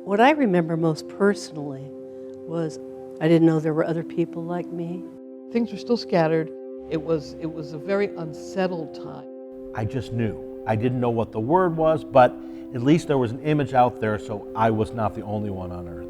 What I remember most personally was I didn't know there were other people like me. Things were still scattered. It was a very unsettled time. I just knew. I didn't know what the word was, but at least there was an image out there, so I was not the only one on earth.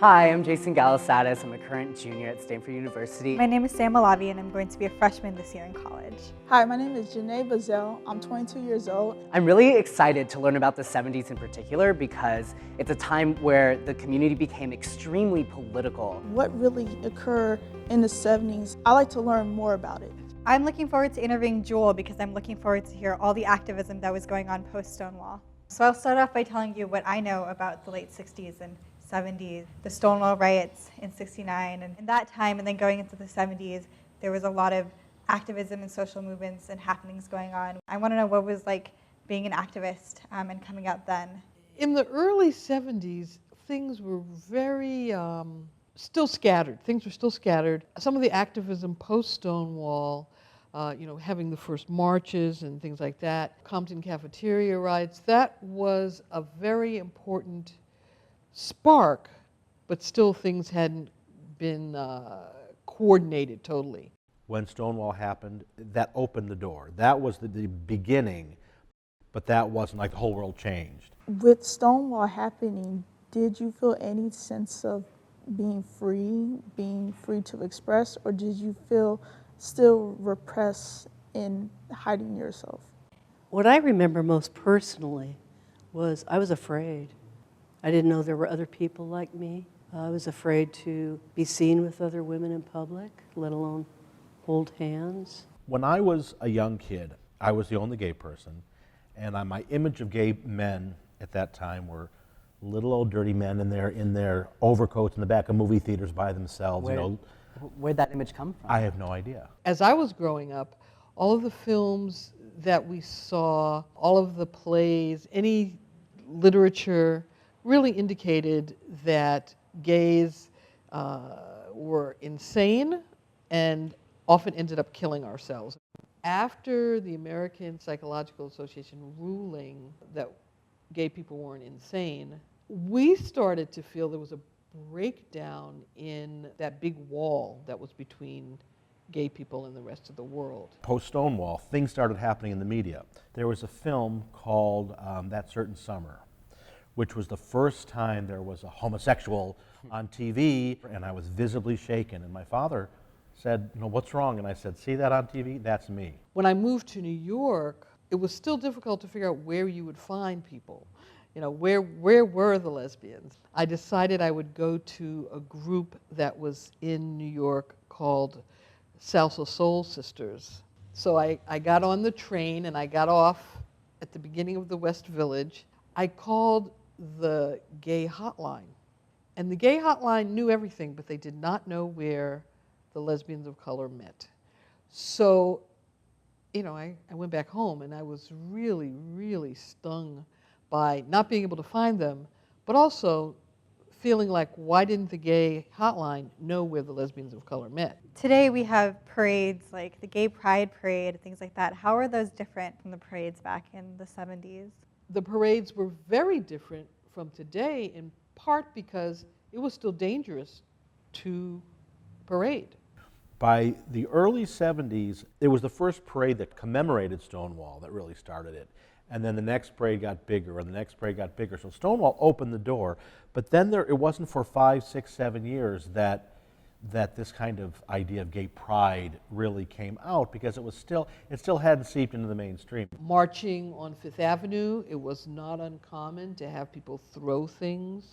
Hi, I'm Jason Galisatis. I'm a current junior at Stanford University. My name is Sam Malavi and I'm going to be a freshman this year in college. Hi, my name is Janae Bazell. I'm 22 years old. I'm really excited to learn about the 70s in particular because it's a time where the community became extremely political. What really occurred in the 70s? I like to learn more about it. I'm looking forward to interviewing Jewel because I'm looking forward to hear all the activism that was going on post-Stonewall. So I'll start off by telling you what I know about the late 60s and 70s, the Stonewall riots in '69, and in that time, and then going into the 70s, there was a lot of activism and social movements and happenings going on. I want to know what it was like being an activist and coming out then. In the early 70s, things were very still scattered. Things were still scattered. Some of the activism post-Stonewall, having the first marches and things like that, Compton cafeteria riots, that was a very important spark, but still things hadn't been coordinated totally. When Stonewall happened, that opened the door. That was the beginning, but that wasn't like the whole world changed. With Stonewall happening, did you feel any sense of being free to express, or did you feel still repressed in hiding yourself? What I remember most personally was I was afraid. I didn't know there were other people like me. I was afraid to be seen with other women in public, let alone hold hands. When I was a young kid, I was the only gay person, and my image of gay men at that time were little old dirty men in their overcoats in the back of movie theaters by themselves. Where'd that image come from? I have no idea. As I was growing up, all of the films that we saw, all of the plays, any literature really indicated that gays were insane and often ended up killing ourselves. After the American Psychological Association ruling that gay people weren't insane, we started to feel there was a breakdown in that big wall that was between gay people and the rest of the world. Post-Stonewall, things started happening in the media. There was a film called That Certain Summer, which was the first time there was a homosexual on TV, and I was visibly shaken. And my father said, what's wrong? And I said, see that on TV? That's me. When I moved to New York, it was still difficult to figure out where you would find people. Where were the lesbians? I decided I would go to a group that was in New York called Salsa Soul Sisters. So I got on the train and I got off at the beginning of the West Village. I called the gay hotline. And the gay hotline knew everything, but they did not know where the lesbians of color met. So, I went back home and I was really, really stung by not being able to find them, but also feeling like, why didn't the gay hotline know where the lesbians of color met? Today we have parades like the Gay Pride Parade and things like that. How are those different from the parades back in the 70s? The parades were very different from today, in part because it was still dangerous to parade. By the early 70s, it was the first parade that commemorated Stonewall that really started it. And then the next parade got bigger, and the next parade got bigger. So Stonewall opened the door, but then it wasn't for 5, 6, 7 years that this kind of idea of gay pride really came out, because it still hadn't seeped into the mainstream. Marching on Fifth Avenue, it was not uncommon to have people throw things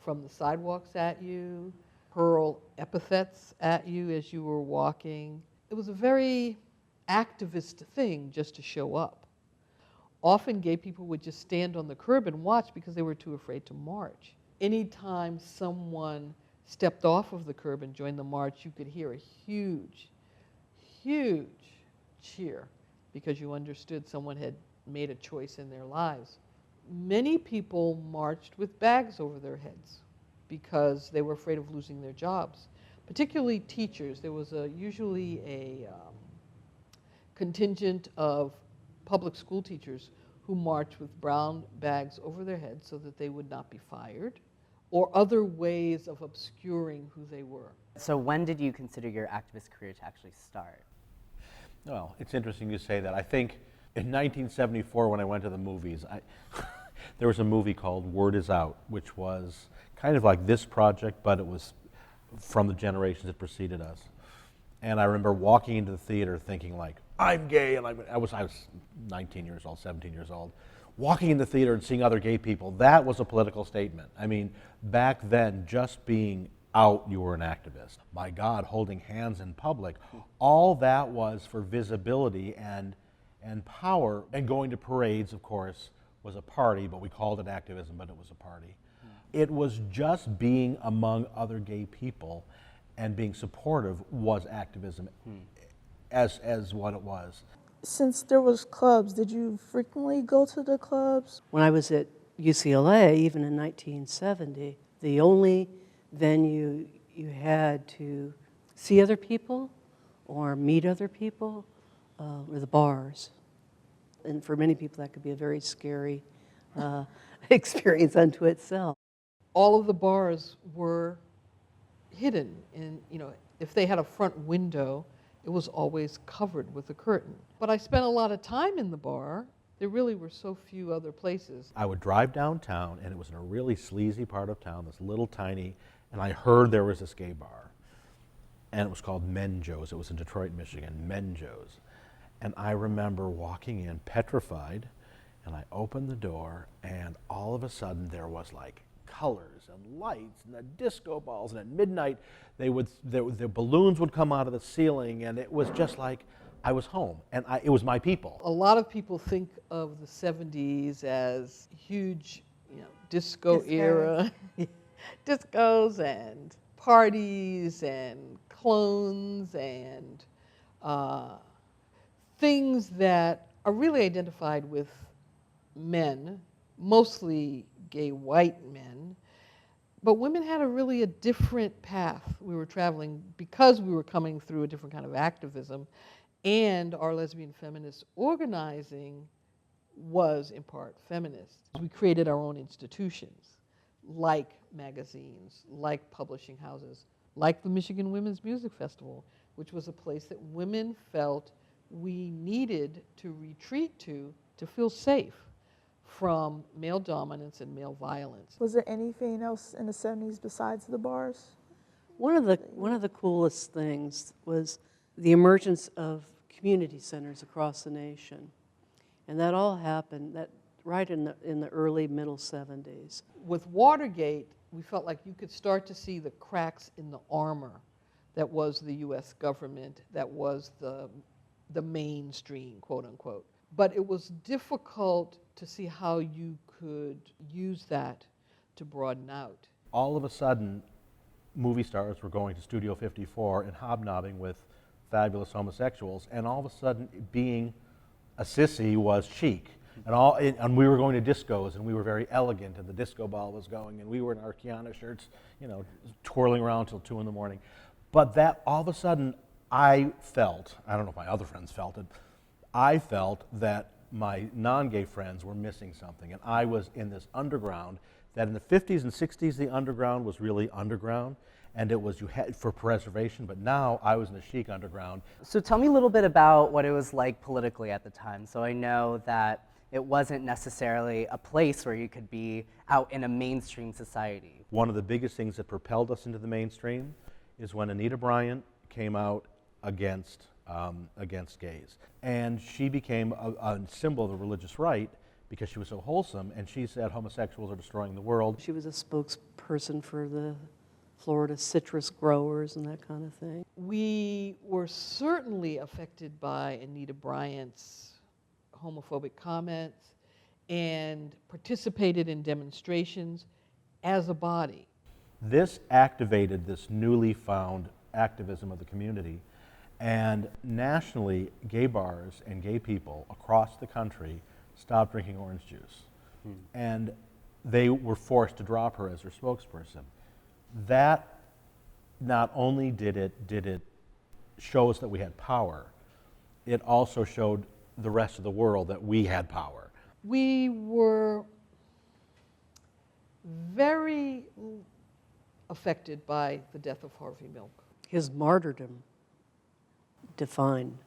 from the sidewalks at you, hurl epithets at you as you were walking. It was a very activist thing just to show up. Often gay people would just stand on the curb and watch because they were too afraid to march. Anytime someone stepped off of the curb and joined the march, you could hear a huge, huge cheer because you understood someone had made a choice in their lives. Many people marched with bags over their heads because they were afraid of losing their jobs, particularly teachers. There was usually a contingent of public school teachers who marched with brown bags over their heads so that they would not be fired, or other ways of obscuring who they were. So when did you consider your activist career to actually start? Well, it's interesting you say that. I think in 1974 when I went to the movies, there was a movie called Word Is Out, which was kind of like this project, but it was from the generations that preceded us. And I remember walking into the theater thinking like, I'm gay, and I was 19 years old, 17 years old. Walking in the theater and seeing other gay people, that was a political statement. I mean, back then, just being out, you were an activist. My God, holding hands in public, all that was for visibility and power. And going to parades, of course, was a party, but we called it activism, but it was a party. It was just being among other gay people and being supportive was activism as what it was. Since there was clubs, did you frequently go to the clubs? When I was at UCLA, even in 1970, the only venue you had to see other people or meet other people were the bars. And for many people, that could be a very scary experience unto itself. All of the bars were hidden, and if they had a front window, it was always covered with a curtain. But I spent a lot of time in the bar. There really were so few other places. I would drive downtown, and it was in a really sleazy part of town, this little tiny, and I heard there was this gay bar. And it was called Menjo's. It was in Detroit, Michigan, Menjo's. And I remember walking in petrified, and I opened the door, and all of a sudden there was like colors and lights and the disco balls, and at midnight the balloons would come out of the ceiling, and it was just like I was home, and it was my people. A lot of people think of the 70s as huge, disco era, discos and parties and clones and things that are really identified with men, mostly gay white men. But women had a different path we were traveling because we were coming through a different kind of activism, and our lesbian feminist organizing was in part feminist. We created our own institutions, like magazines, like publishing houses, like the Michigan Women's Music Festival, which was a place that women felt we needed to retreat to feel safe from male dominance and male violence. Was there anything else in the 70s besides the bars? One of the coolest things was the emergence of community centers across the nation. And that all happened right in the early, middle 70s. With Watergate, we felt like you could start to see the cracks in the armor that was the US government, that was the mainstream, quote unquote. But it was difficult to see how you could use that to broaden out. All of a sudden, movie stars were going to Studio 54 and hobnobbing with fabulous homosexuals, and all of a sudden being a sissy was chic. And we were going to discos, and we were very elegant, and the disco ball was going, and we were in our Kiana shirts, twirling around till 2 in the morning. But that all of a sudden, I felt, I don't know if my other friends felt it, I felt that my non-gay friends were missing something, and I was in this underground that in the 50s and 60s, the underground was really underground, and it was you had for preservation, but now I was in the chic underground. So tell me a little bit about what it was like politically at the time. So I know that it wasn't necessarily a place where you could be out in a mainstream society. One of the biggest things that propelled us into the mainstream is when Anita Bryant came out against gays. And she became a symbol of the religious right because she was so wholesome, and she said homosexuals are destroying the world. She was a spokesperson for the Florida citrus growers and that kind of thing. We were certainly affected by Anita Bryant's homophobic comments and participated in demonstrations as a body. This activated this newly found activism of the community, and nationally, gay bars and gay people across the country stopped drinking orange juice. And they were forced to drop her as their spokesperson. That not only did it show us that we had power, it also showed the rest of the world that we had power. We were very affected by the death of Harvey Milk. His martyrdom defined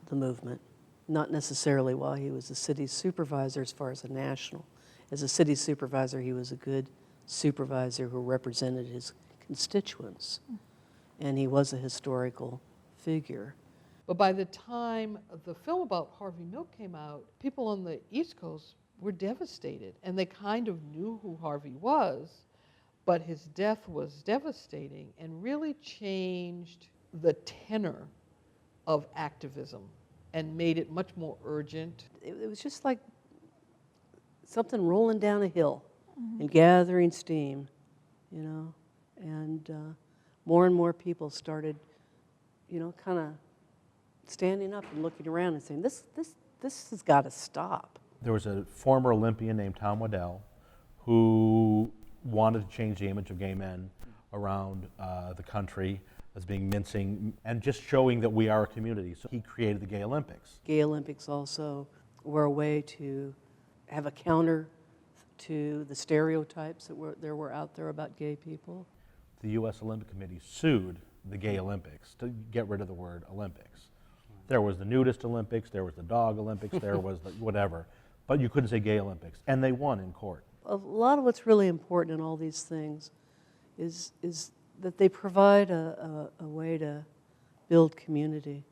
the movement, not necessarily while he was a city supervisor as far as a national. As a city supervisor, he was a good supervisor who represented his constituents, and he was a historical figure. But by the time the film about Harvey Milk came out, people on the East Coast were devastated, and they kind of knew who Harvey was, but his death was devastating and really changed the tenor of activism and made it much more urgent. It was just like something rolling down a hill and gathering steam, you know, and more and more people started, you know, kind of standing up and looking around and saying, this has got to stop. There was a former Olympian named Tom Waddell who wanted to change the image of gay men around the country as being mincing and just showing that we are a community. So he created the Gay Olympics. Gay Olympics also were a way to have a counter to the stereotypes that were out there about gay people. The U.S. Olympic Committee sued the Gay Olympics to get rid of the word Olympics. There was the nudist Olympics, there was the dog Olympics, there was the whatever, but you couldn't say Gay Olympics, and they won in court. A lot of what's really important in all these things is that they provide a way to build community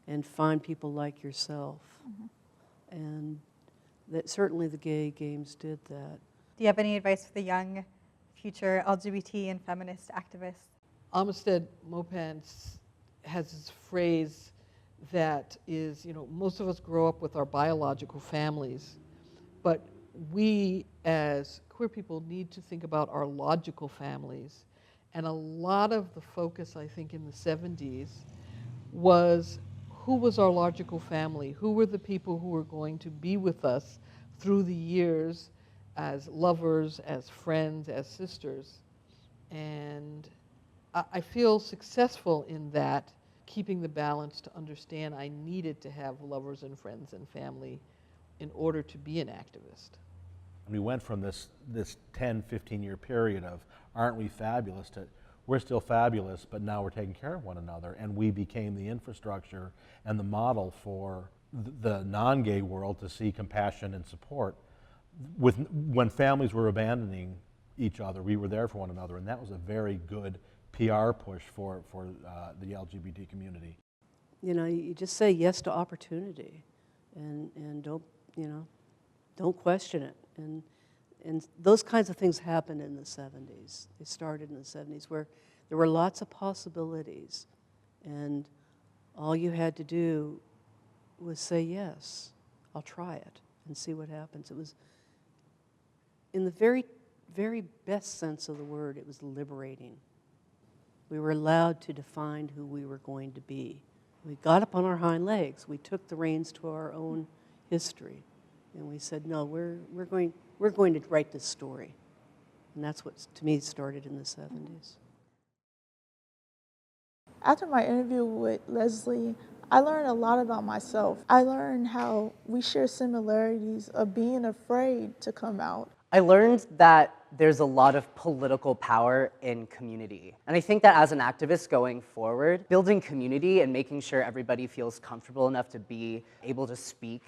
and find people like yourself. And that certainly the gay games did that. Do you have any advice for the young future LGBT and feminist activists? Amistad Mopan has this phrase that is, you know, most of us grow up with our biological families, but we as queer people need to think about our logical families. And a lot of the focus, I think, in the 70s was who was our logical family? Who were the people who were going to be with us through the years as lovers, as friends, as sisters? And I feel successful in that, keeping the balance to understand I needed to have lovers and friends and family in order to be an activist. We went from this 10, 15-year period of aren't we fabulous to we're still fabulous, but now we're taking care of one another, and we became the infrastructure and the model for the non-gay world to see compassion and support. When families were abandoning each other, we were there for one another, and that was a very good PR push for the LGBT community. You know, you just say yes to opportunity, and don't question it. And those kinds of things happened in the 70s. They started in the 70s where there were lots of possibilities, and all you had to do was say yes, I'll try it and see what happens. It was, in the very, very best sense of the word, it was liberating. We were allowed to define who we were going to be. We got up on our hind legs. We took the reins to our own history, and we said, no, we're going to write this story. And that's what, to me, started in the 70s. After my interview with Leslie, I learned a lot about myself. I learned how we share similarities of being afraid to come out. I learned that there's a lot of political power in community. And I think that as an activist going forward, building community and making sure everybody feels comfortable enough to be able to speak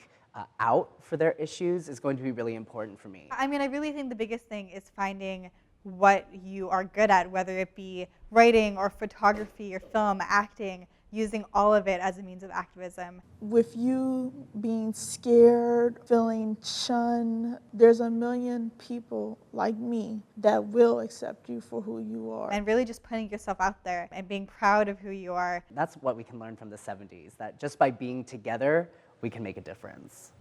out for their issues is going to be really important for me. I mean, I really think the biggest thing is finding what you are good at, whether it be writing or photography or film, acting, using all of it as a means of activism. With you being scared, feeling shunned, there's a million people like me that will accept you for who you are. And really just putting yourself out there and being proud of who you are. That's what we can learn from the 70s, that just by being together, we can make a difference.